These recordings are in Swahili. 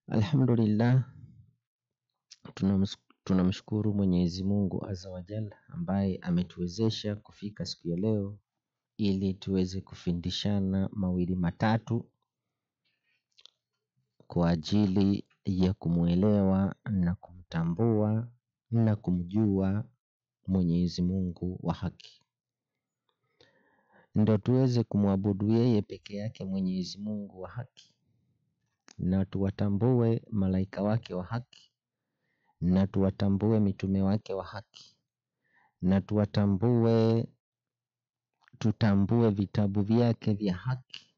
Alhamdulillah, tunamshukuru Mwenyezi Mungu Azza wa Jalla ambaye ametuwezesha kufika siku ya leo ili tuweze kufundishana mawili matatu kwa ajili ya kumuelewa na kumtambua na kumjua Mwenyezi Mungu wa haki. Ndio tuweze kumwabudu yeye peke yake Mwenyezi Mungu wa haki, na tuwatambue malaika wake wa haki, na tuwatambue mitume wake wa haki, na tutambue vitabu vyake vya haki,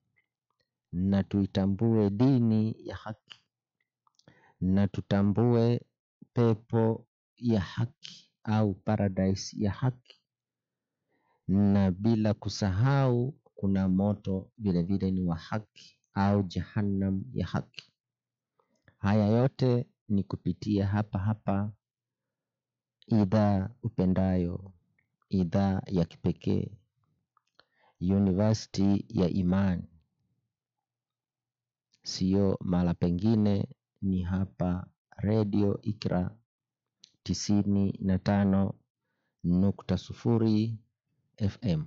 na tuitambue dini ya haki, na tutambue pepo ya haki au paradise ya haki, na bila kusahau kuna moto vile vile ni wa haki au jahannam ya haki. Haya yote ni kupitia hapa idhaa upendayo, idhaa ya kipekee, University ya Imani. Sio mala pengine, ni hapa Radio Iqra 95.0 FM.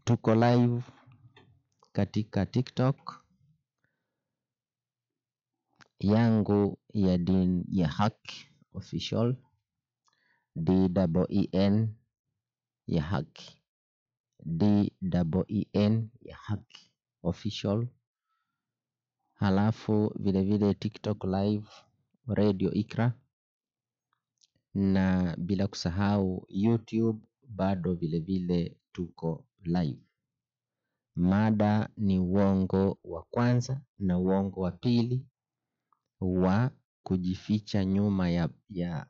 Tuko live katika TikTok yangu ya Din ya Haki Official, DEEN ya Haki, DEEN ya Haki Official. Halafu vile vile TikTok live Radio Iqra, na bila kusahau YouTube bado vile vile tuko live. Mada ni uongo wa kwanza na uongo wa pili wa kujificha nyuma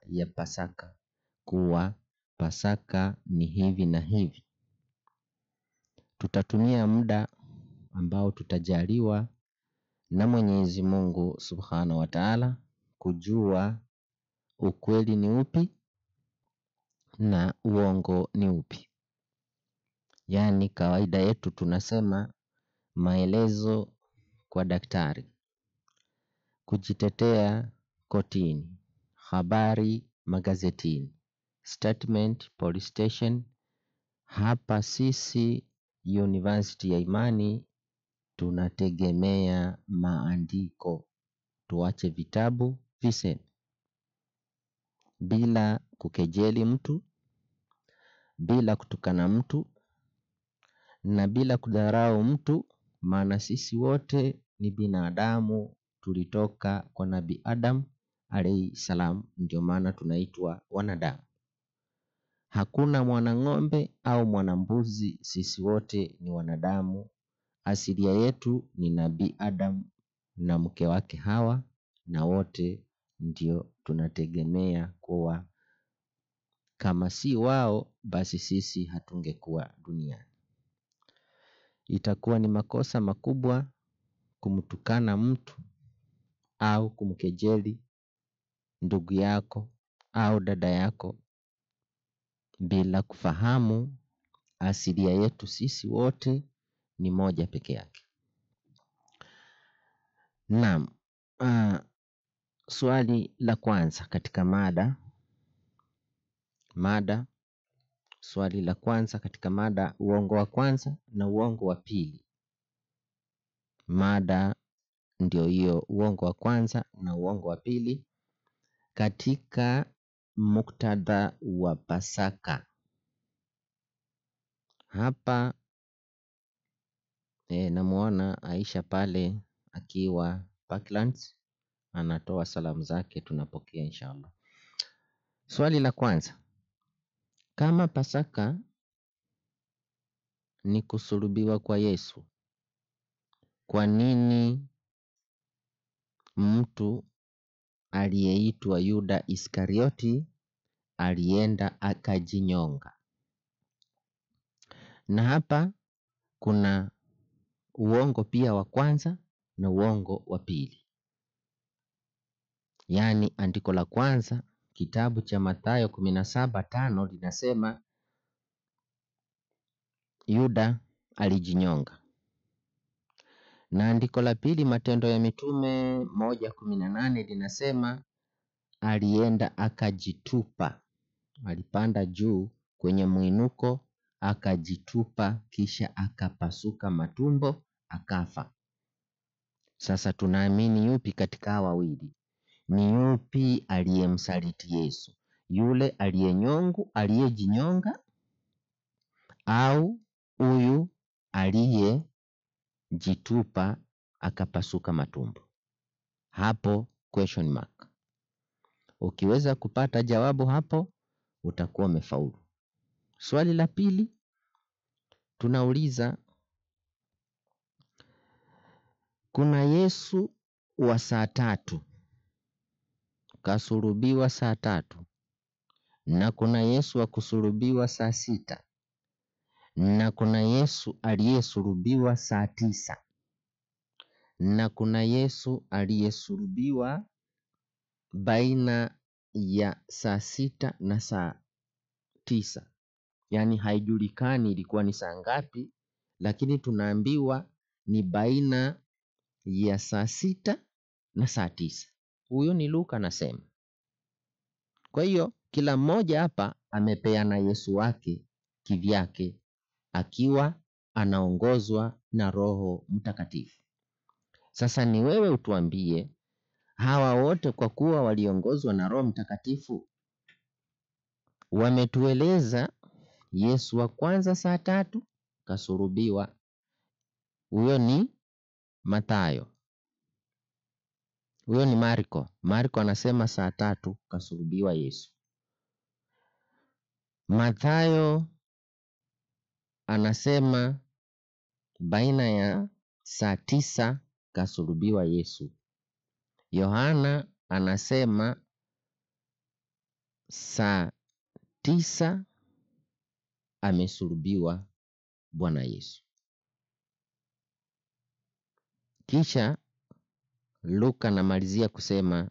ya Pasaka, kuwa Pasaka ni hivi na hivi. Tutatumia muda ambao tutajaliwa na Mwenyezi Mungu Subhanahu wa Ta'ala kujua ukweli ni upi na uongo ni upi. Yaani kawaida yetu tunasema maelezo kwa daktari, kujitetea kotini, habari magazetini, statement police station. Hapa sisi University ya Imani tunategemea maandiko, tuache vitabu viseme, bila kukejeli mtu, bila kutukana mtu, na bila kudharau mtu, maana sisi wote ni binadamu, tulitoka kwa Nabii Adam alayhi salam, ndio maana tunaitwa wanadamu. Hakuna mwana ng'ombe au mwana mbuzi, sisi wote ni wanadamu. Asilia yetu ni Nabii Adam na mke wake Hawa, na wote ndio tunategemea kuwa kama si wao basi sisi hatungekuwa duniani. Itakuwa ni makosa makubwa kumtukana mtu au kumkejeli ndugu yako au dada yako bila kufahamu asilia yetu sisi wote ni moja peke yake. Naam, swali la kwanza katika swali la kwanza katika mada, uongo wa kwanza na uongo wa pili. Mada ndio hiyo, uongo wa kwanza na uongo wa pili katika muktadha wa Pasaka. Hapa namuona Aisha pale akiwa Parklands, anatoa salamu zake, tunapokea inshallah. Swali la kwanza, kama Pasaka ni kusulubiwa kwa Yesu, kwa nini mtu aliyeitwa Yuda Iskarioti alienda akajinyonga? Na hapa kuna uongo pia wa kwanza na uongo wa pili. Yaani andiko la kwanza kitabu cha Mathayo 17:5 linasema Yuda alijinyonga. Na andiko la pili Matendo ya Mitume 1:18 linasema alienda akajitupa, alipanda juu kwenye mwinuko akajitupa, kisha akapasuka matumbo akafa. Sasa tunaamini yupi katika hawa wawili? Ni yupi aliyemsaliti Yesu? Yule aliyejinyonga au huyu aliyejitupa akapasuka matumbo? Hapo question mark. Ukiweza kupata jawabu hapo utakuwa umefaulu. Swali la pili tunauliza, kuna Yesu wa saa 3 kasulubiwa saa 3, na kuna Yesu wa kusulubiwa saa 6, na kuna Yesu aliyesulubiwa saa 9, na kuna Yesu aliyesulubiwa baina ya saa 6 na saa 9. Yaani haijulikani ilikuwa ni saa ngapi, lakini tunaambiwa ni baina ya saa 6 na saa 9. Huyo ni Luka anasema. Kwa hiyo kila mmoja hapa amepeana Yesu wake kivyake, akiwa anaongozwa na Roho Mtakatifu. Sasa ni wewe utuambie, hawa wote kwa kuwa waliongozwa na Roho Mtakatifu, wametueleza Yesu wa kwanza saa 3 kasulubiwa, huyo ni Mathayo. Huyo ni Marko. Marko anasema saa 3 kasulubiwa Yesu. Mathayo anasema baina ya saa 9 kasulubiwa Yesu. Yohana anasema saa 9 amesulubiwa Bwana Yesu. Kisha Luka anamalizia kusema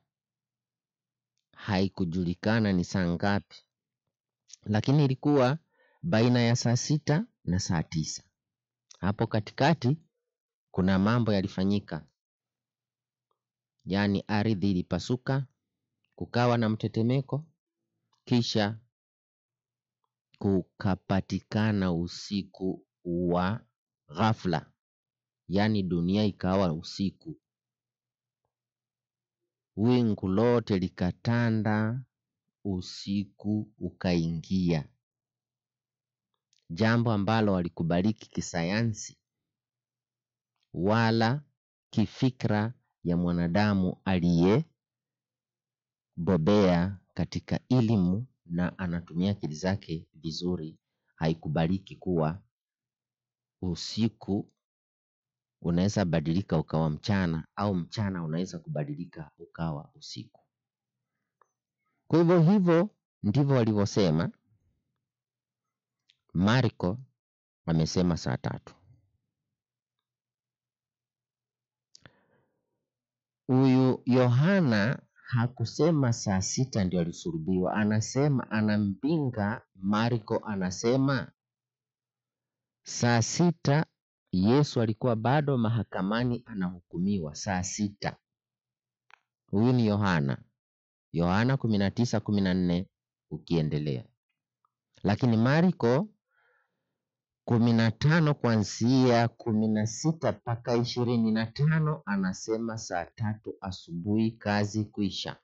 haikujulikana ni saa ngapi, lakini ilikuwa baina ya saa 6 na saa 9. Hapo katikati kuna mambo yalifanyika. Yaani ardhi ilipasuka, kukawa na mtetemeko, kisha kukapatikana usiku wa ghafla. Yaani dunia ikawa usiku. Wingu lote likatanda, usiku ukaingia. Jambo ambalo halikubaliki kisayansi wala kifikra ya mwanadamu aliyebobea katika elimu na anatumia akili zake vizuri. Haikubaliki kuwa usiku unaweza badilika ukawa mchana, au mchana unaweza kubadilika ukawa usiku. Kwa hivyo ndivyo walivyosema. Marko amesema saa 3. Huyu Yohana hakusema saa 6 ndio alisulubiwa. Anasema, anampinga Marko, anasema saa 6 Yesu alikuwa bado mahakamani anahukumiwa saa 6. Huyu ni Yohana 19:14 ukiendelea. Lakini Marko 15 kuanzia 16 mpaka 25 anasema saa 3 asubuhi kazi kuisha.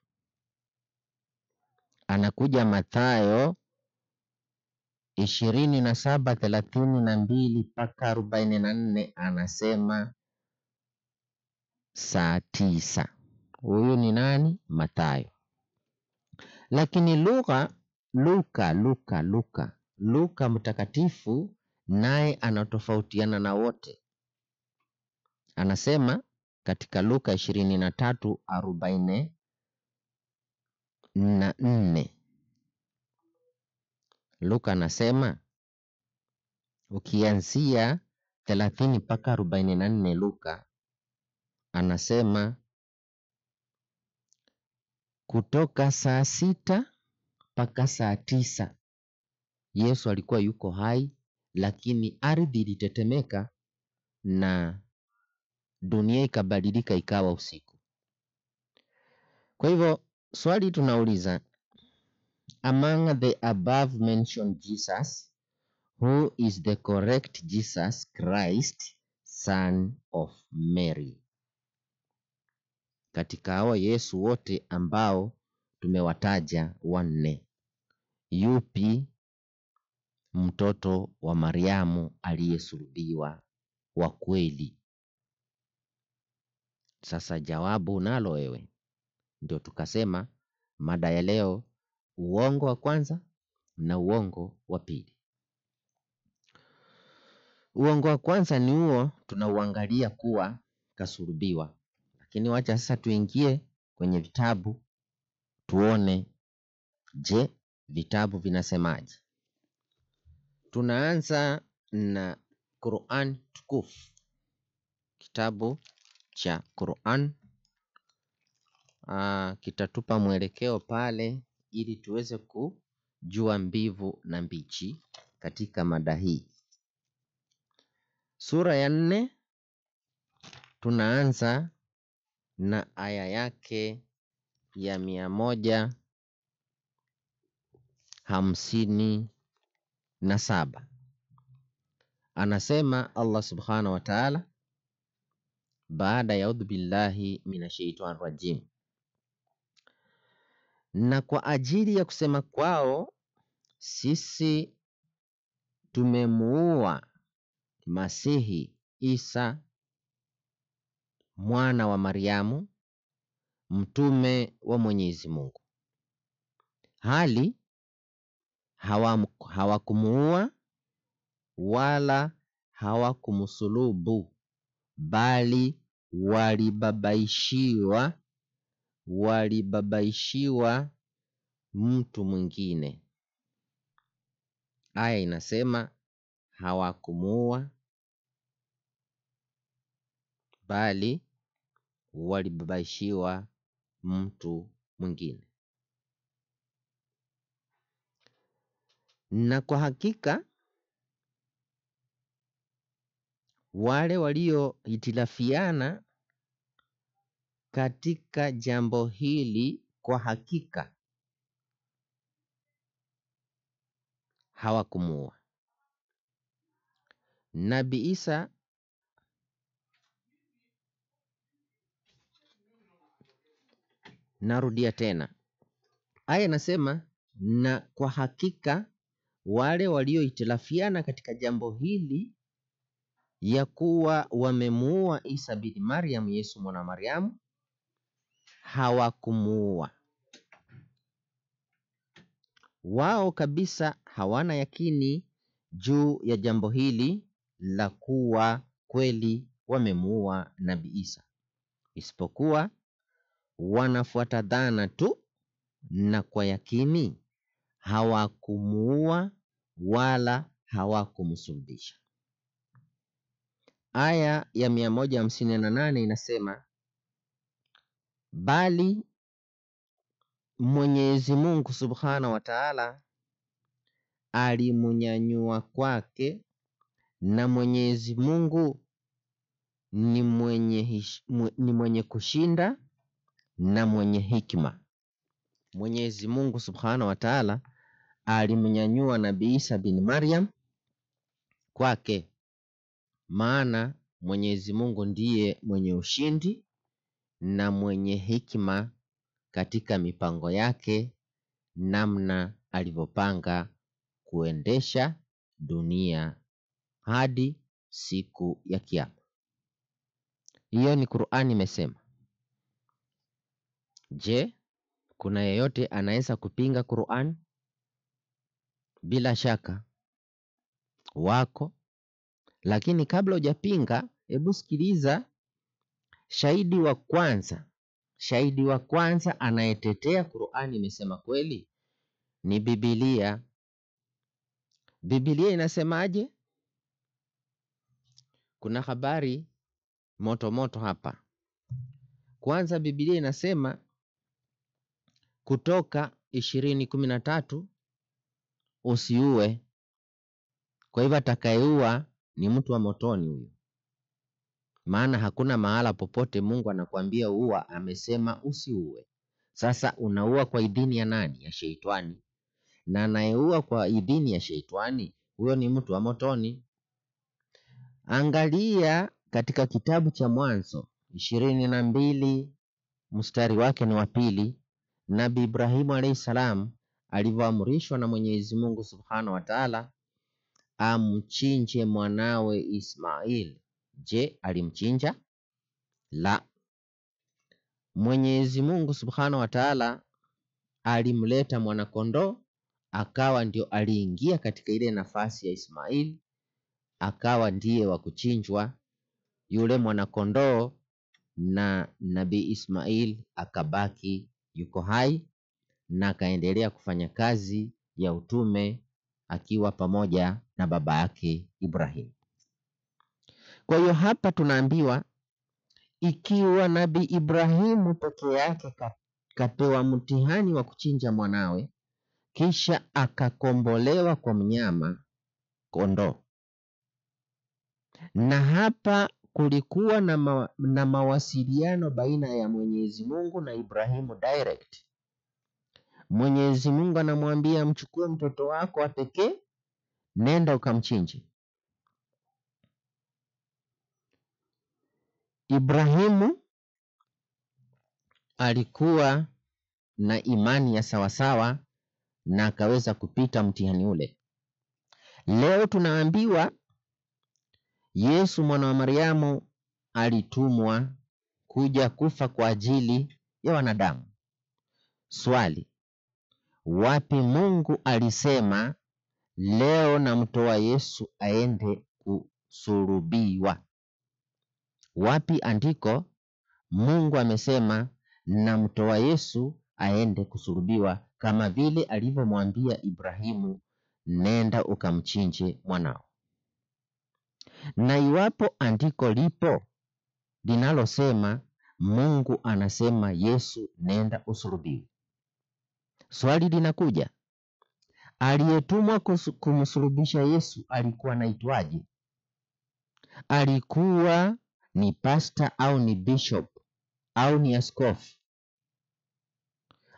Anakuja Mathayo 27:32 mpaka 44 anasema saa 9. Huyu ni nani? Mathayo. Lakini Luka mtakatifu naye anatofautiana na wote. Anasema katika Luka 23:44. Luka anasema ukianzia 30 mpaka 44, Luka anasema kutoka saa 6 mpaka saa 9 Yesu alikuwa yuko hai, lakini ardhi ilitetemeka na dunia ikabadilika ikawa usiku. Kwa hivyo swali tunauliza, among the above mentioned Jesus, who is the correct Jesus Christ, son of Mary? Katika hao Yesu wote ambao tumewataja wanne, yupi mtoto wa Mariamu aliyesulubiwa wa kweli? Sasa jawabu nalo wewe. Ndio tukasema mada ya leo, uongo wa kwanza na uongo wa pili. Uongo wa kwanza ni huo tunauangalia kuwa kasulubiwa. Lakini wacha sasa tuingie kwenye vitabu tuone, je, vitabu vinasemaje? Tunaanza na Qur'an tukufu. Kitabu cha Qur'an kitatupa mwelekeo pale ili tuweze kujua mbivu na mbichi katika mada hii. Sura ya 4 tunaanza na aya yake ya 157. Anasema Allah subhanahu wa ta'ala baada ya audhu billahi minashaitanir rajim, na kwa ajili ya kusema kwao sisi tumemuua Masihi Isa mwana wa Mariamu, mtume wa Mwenyezi Mungu, hali hawakumuua wala hawakumsulubu, bali walibabaishiwa mtu mwingine. Aya inasema hawakumuua bali walibabaishiwa mtu mwingine. Na kwa hakika wale waliohitilafiana katika jambo hili kwa hakika hawakumuua. Nabii Isa narudia tena. Aya nasema na kwa hakika wale waliohitilafiana katika jambo hili ya kuwa wamemuua Isa bin Maryam, Yesu mwana wa Mariamu, hawakumuua. Wao kabisa hawana yakini juu ya jambo hili la kuwa kweli wamemuua Nabii Isa, isipokuwa wanafuata dhana tu, na kwa yakini hawakumuua wala hawakumsulubisha. Aya ya 158 inasema, bali Mwenyezi Mungu subhanahu wa ta'ala alimunyanyua kwake, na Mwenyezi Mungu ni mwenye kushinda na mwenye hikma. Mwenyezi Mungu subhanahu wa ta'ala alimunyanyua Nabii Isa bin Maryam kwake, maana Mwenyezi Mungu ndiye mwenye ushindi na mwenye hikma katika mipango yake, namna alivyopanga kuendesha dunia hadi siku ya Kiyama. Hiyo ni Qur'ani imesema. Je, kuna yeyote anaweza kupinga Qur'an? Bila shaka wako. Lakini kabla hujapinga, hebu sikiliza shahidi wa kwanza. Shahidi wa kwanza anayetetea Qur'ani imesema kweli ni Biblia. Biblia inasemaje? Kuna habari moto hapa. Kwanza Biblia inasema Kutoka 20:13, usiue. Kwa hivyo atakayeua ni mtu wa motoni huyo. Maana hakuna mahala popote Mungu anakuambia ua, amesema usiue. Sasa unaua kwa idhini ya nani? Ya sheitani. Na anayeua kwa idhini ya sheitani, huyo ni mtu wa motoni. Angalia katika kitabu cha Mwanzo 22 mstari wake ni wa 2. Nabii Ibrahimu alayhi salam alivyoamrishwa na Mwenyezi Mungu Subhanahu wa Ta'ala amchinje mwanawe Ismail. Je, alimchinja? La. Mwenyezi Mungu Subhanahu wa Ta'ala alimleta mwanakondoo, akawa ndio aliingia katika ile nafasi ya Ismail, akawa ndiye wa kuchinjwa yule mwanakondoo, na Nabii Ismail akabaki yuko hai na akaendelea kufanya kazi ya utume akiwa pamoja na baba yake Ibrahim. Kwa hiyo hapa tunaambiwa ikiwa Nabii Ibrahimu peke yake kapewa mtihani wa kuchinja mwanawe, kisha akakombolewa kwa mnyama kondoo, na hapa kulikuwa na mawasiliano baina ya Mwenyezi Mungu na Ibrahimu direct. Mwenyezi Mungu anamwambia mchukue mtoto wako wa pekee, nenda ukamchinje. Ibrahimu alikuwa na imani ya sawasawa na akaweza kupita mtihani ule. Leo tunaambiwa Yesu mwana wa Mariamu alitumwa kuja kufa kwa ajili ya wanadamu. Swali, wapi Mungu alisema leo namtoa Yesu aende kusulubiwa? Wapi andiko Mungu amesema namtoa Yesu aende kusulubiwa, kama vile alivyomwambia Ibrahimu, nenda ukamchinje mwanao? Na iwapo andiko lipo linalosema Mungu anasema Yesu nenda usulubiwe, swali linakuja, aliyetumwa kumsulubisha Yesu alikuwa anaitwaje? Alikuwa ni pastor au ni bishop au ni askofu?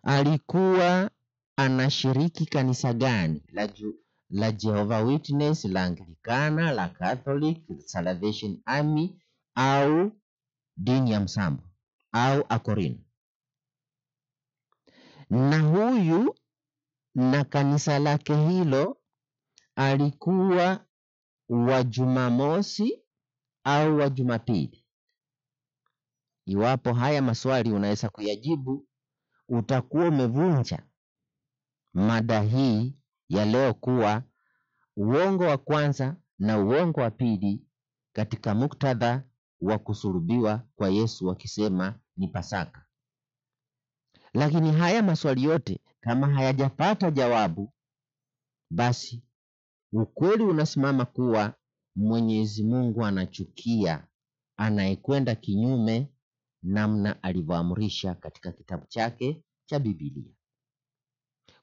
Alikuwa anashiriki kanisa gani? La Jehovah Witness, la Anglikana, la Catholic, Salvation Army au dini ya Msambo au Akorino? Na huyu na kanisa lake hilo alikuwa wa Jumamosi au wa Jumapili? Iwapo haya maswali unaweza kuyajibu, utakuwa umevunja mada hii ya leo kuwa uongo wa kwanza na uongo wa pili katika muktadha wa kusulubiwa kwa Yesu, wakisema ni Pasaka. Lakini haya maswali yote kama hayajapata jawabu, basi ukweli unasimama kuwa Mwenyezi Mungu anachukia anayekwenda kinyume namna alivyoamrisha katika kitabu chake cha Biblia.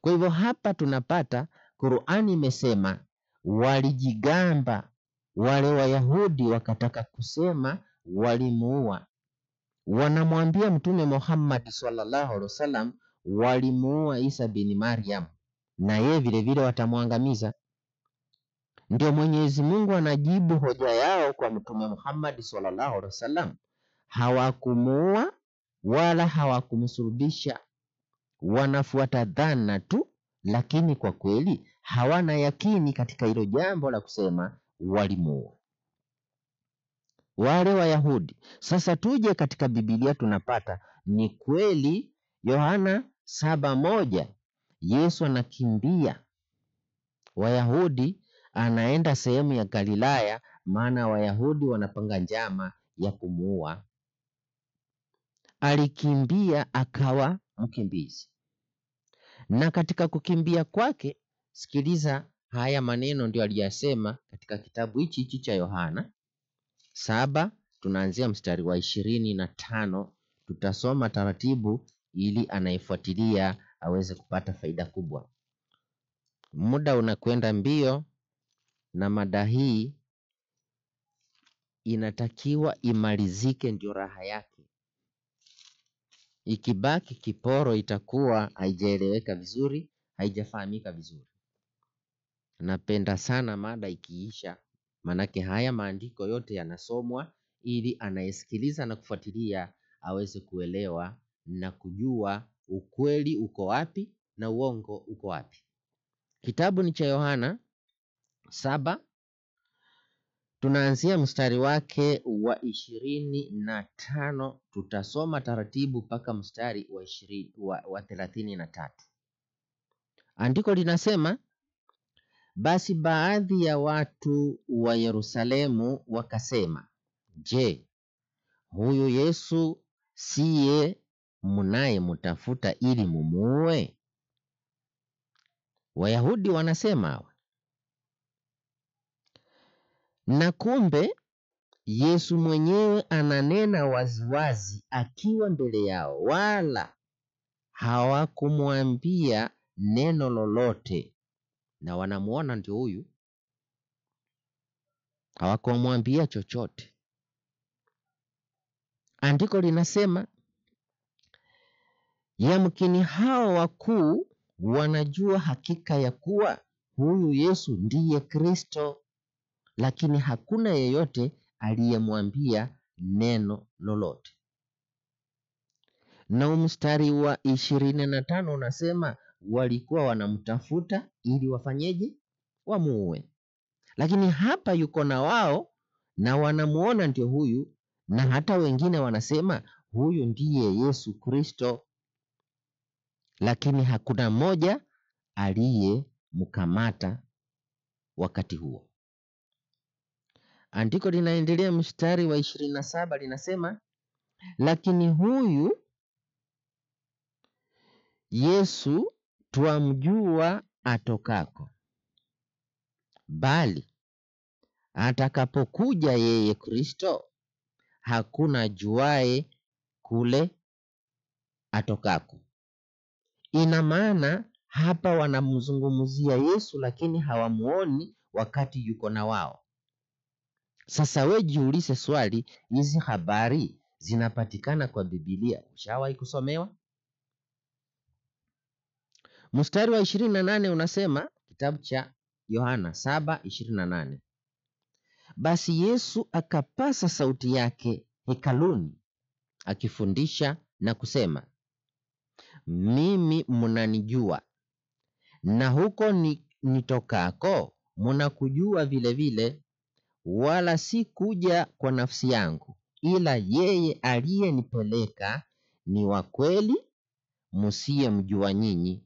Kwa hivyo hapa tunapata Qur'ani imesema walijigamba wale Wayahudi, wakataka kusema walimuua. Wanamwambia Mtume Muhammad sallallahu alaihi wasallam walimuua Isa bin Maryam, na yeye vile vile watamwangamiza. Ndio Mwenyezi Mungu anajibu hoja yao kwa Mtume Muhammad sallallahu alaihi wasallam, hawakumuua wala hawakumsulubisha, wanafuata dhana tu, lakini kwa kweli hawana yakini katika hilo jambo la kusema walimuua wale Wayahudi. Sasa tuje katika Biblia, tunapata ni kweli Yohana 7:1 Yesu anakimbia Wayahudi, anaenda sehemu ya Galilaya, maana Wayahudi wanapanga njama ya kumuua. Alikimbia akawa mkimbizi, na katika kukimbia kwake, sikiliza haya maneno ndio aliyasema katika kitabu hichi cha Yohana 7, tunaanzia mstari wa 25. Tutasoma taratibu ili anayefuatilia aweze kupata faida kubwa. Muda unakwenda mbio na mada hii inatakiwa imalizike, ndio raha yake. Ikibaki kiporo itakuwa haijaeleweka vizuri, haijafahamika vizuri. Napenda sana mada ikiisha, manake haya maandiko yote yanasomwa ili anayesikiliza na kufuatilia aweze kuelewa na kujua ukweli uko wapi na uongo uko wapi. Kitabu ni cha Yohana 7, tunaanzia mstari wake wa 25, tutasoma taratibu mpaka mstari wa 33. Andiko linasema, basi baadhi ya watu wa Yerusalemu wakasema, je, huyu Yesu siye mnayemtafuta ili mumuue? Wayahudi wanasema, na kumbe Yesu mwenyewe ananena waziwazi akiwa mbele yao, wala hawakumwambia neno lolote. Na wanamuona ndio huyu, hawakumwambia chochote. Andiko linasema, yamkini hao wakuu wanajua hakika ya kuwa huyu Yesu ndiye Kristo, lakini hakuna yeyote aliyemwambia neno lolote. Na mstari wa 25 unasema walikuwa wanamtafuta ili wafanyeje? Wamuue. Lakini hapa yuko na wao na wanamuona ndio huyu, na hata wengine wanasema huyu ndiye Yesu Kristo, lakini hakuna mmoja aliyemkamata wakati huo. Andiko linaendelea mstari wa 27 linasema, lakini huyu Yesu twamjua atokako, bali atakapokuja yeye Kristo hakuna juae kule atokako. Ina maana hapa wanamzungumzia Yesu, lakini hawamuoni wakati yuko na wao. Sasa we jiulize swali, hizi habari zinapatikana kwa Biblia, ushawahi kusomewa? Mstari wa 28 unasema, kitabu cha Yohana 7:28, basi Yesu akapasa sauti yake hekaluni akifundisha na kusema, mimi mnanijua, na huko nitokako mnakujua vile vile, wala si kuja kwa nafsi yangu, ila yeye aliyenipeleka ni wa kweli, msiyemjua nyinyi.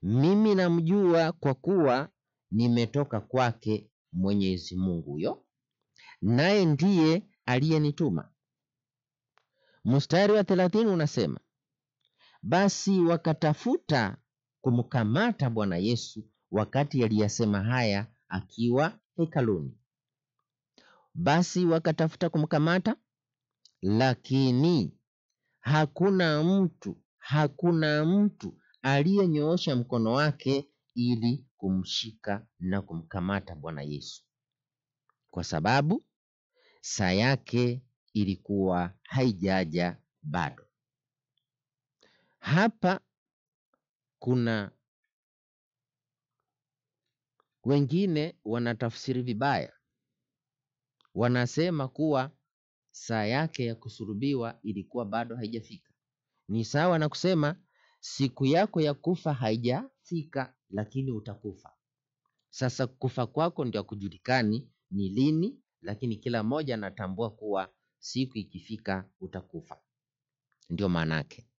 Mimi namjua kwa kuwa nimetoka kwake Mwenyezi Mungu huyo, naye ndiye aliyenituma. Mstari wa 30 unasema, basi wakatafuta kumkamata Bwana Yesu wakati aliyasema haya akiwa hekaluni. Basi wakatafuta kumkamata, lakini hakuna mtu aliyenyoosha mkono wake ili kumshika na kumkamata Bwana Yesu, kwa sababu saa yake ilikuwa haijaja bado. Hapa kuna wengine wanatafsiri vibaya, wanasema kuwa saa yake ya kusulubiwa ilikuwa bado haijafika. Ni sawa na kusema siku yako ya kufa haijafika, lakini utakufa. Sasa kufa kwako ndio kujulikani ni lini, lakini kila mmoja anatambua kuwa siku ikifika utakufa. Ndio maanake.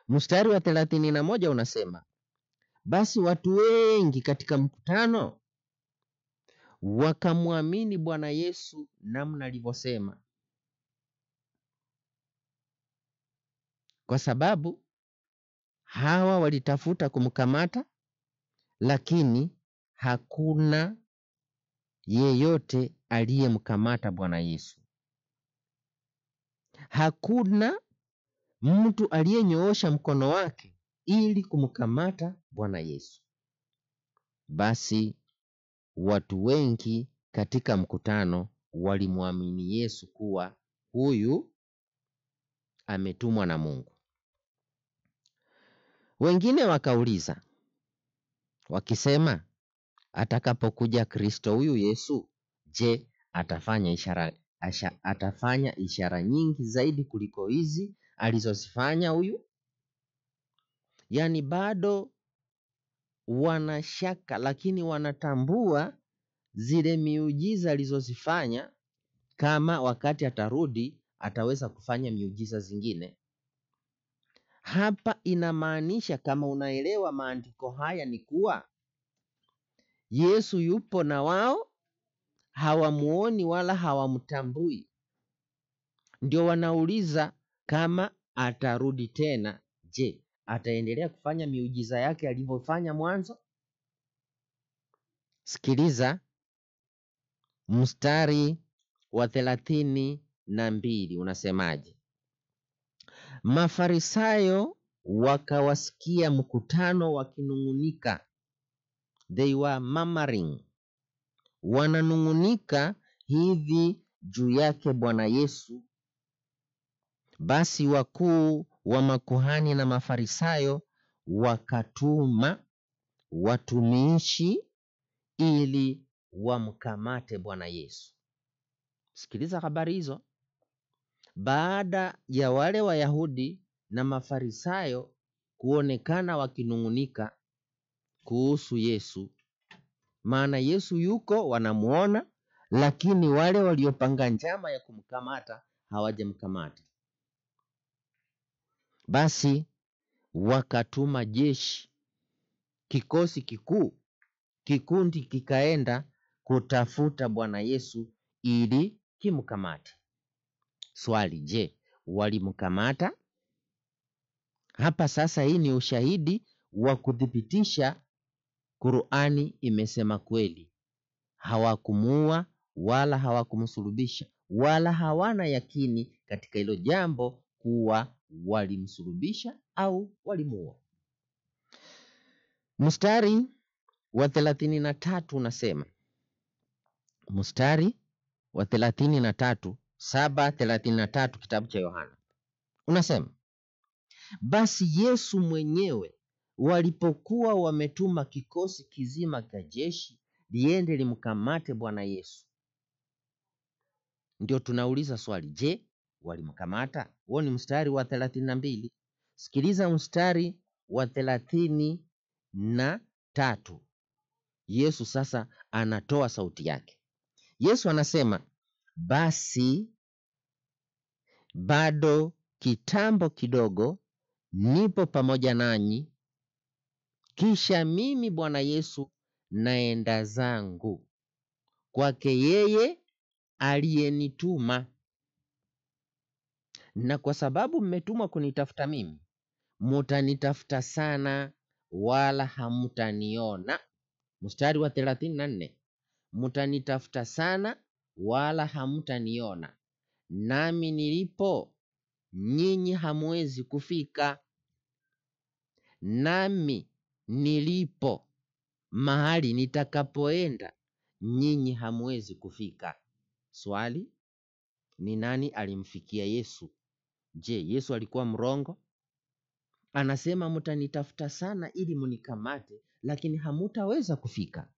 Mstari wa 31 unasema, basi watu wengi katika mkutano wakamwamini Bwana Yesu namna alivyosema, kwa sababu hawa walitafuta kumkamata, lakini hakuna yeyote aliyemkamata Bwana Yesu. Hakuna mtu aliyenyoosha mkono wake ili kumkamata Bwana Yesu. Basi watu wengi katika mkutano walimwamini Yesu kuwa huyu ametumwa na Mungu. Wengine wakauliza wakisema, atakapokuja Kristo huyu Yesu, je, atafanya ishara nyingi zaidi kuliko hizi alizozifanya huyu? Yaani bado wanashaka, lakini wanatambua zile miujiza alizozifanya, kama wakati atarudi ataweza kufanya miujiza zingine. Hapa inamaanisha, kama unaelewa maandiko haya, ni kuwa Yesu yupo na wao hawamuoni wala hawamtambui. Ndio wanauliza kama atarudi tena, je, ataendelea kufanya miujiza yake alivyofanya mwanzo? Sikiliza mstari wa 32 unasemaje? Mafarisayo wakawasikia mkutano wakinung'unika. They were murmuring. Wananung'unika hivi juu yake Bwana Yesu. Basi wakuu wa makuhani na Mafarisayo wakatuma watumishi ili wamkamate Bwana Yesu. Sikiliza habari hizo. Baada ya wale Wayahudi na Mafarisayo kuonekana wakinung'unika kuhusu Yesu, maana Yesu yuko, wanamuona, lakini wale waliopanga njama ya kumkamata hawajamkamata. Basi wakatuma jeshi, kikosi kikuu, kikundi kikaenda kutafuta Bwana Yesu ili kimkamate. Swali, je, walimkamata? Hapa sasa, hii ni ushahidi wa kuthibitisha Qur'ani imesema kweli. Hawakumuua wala hawakumsulubisha, wala hawana yakini katika hilo jambo kuwa walimsulubisha au walimuua. Mstari wa 33 unasema, mstari wa 33, 7:33 kitabu cha Yohana unasema, basi Yesu mwenyewe walipokuwa wametuma kikosi kizima cha jeshi liende limkamate Bwana Yesu. Ndio tunauliza swali, je, walimkamata? Huo ni mstari wa 32. Sikiliza mstari wa 33. Yesu sasa anatoa sauti yake. Yesu anasema, basi bado kitambo kidogo nipo pamoja nanyi, kisha mimi Bwana Yesu naenda zangu kwake yeye aliyenituma. Na kwa sababu mmetumwa kunitafuta mimi, mutanitafuta sana wala hamutaniona. Mstari wa 34, mutanitafuta sana wala hamutaniona, nami nilipo nyinyi hamwezi kufika. Nami nilipo, mahali nitakapoenda, nyinyi hamwezi kufika. Swali, ni nani alimfikia Yesu? Je, Yesu alikuwa mrongo? Anasema mtanitafuta sana ili munikamate, lakini hamutaweza kufika.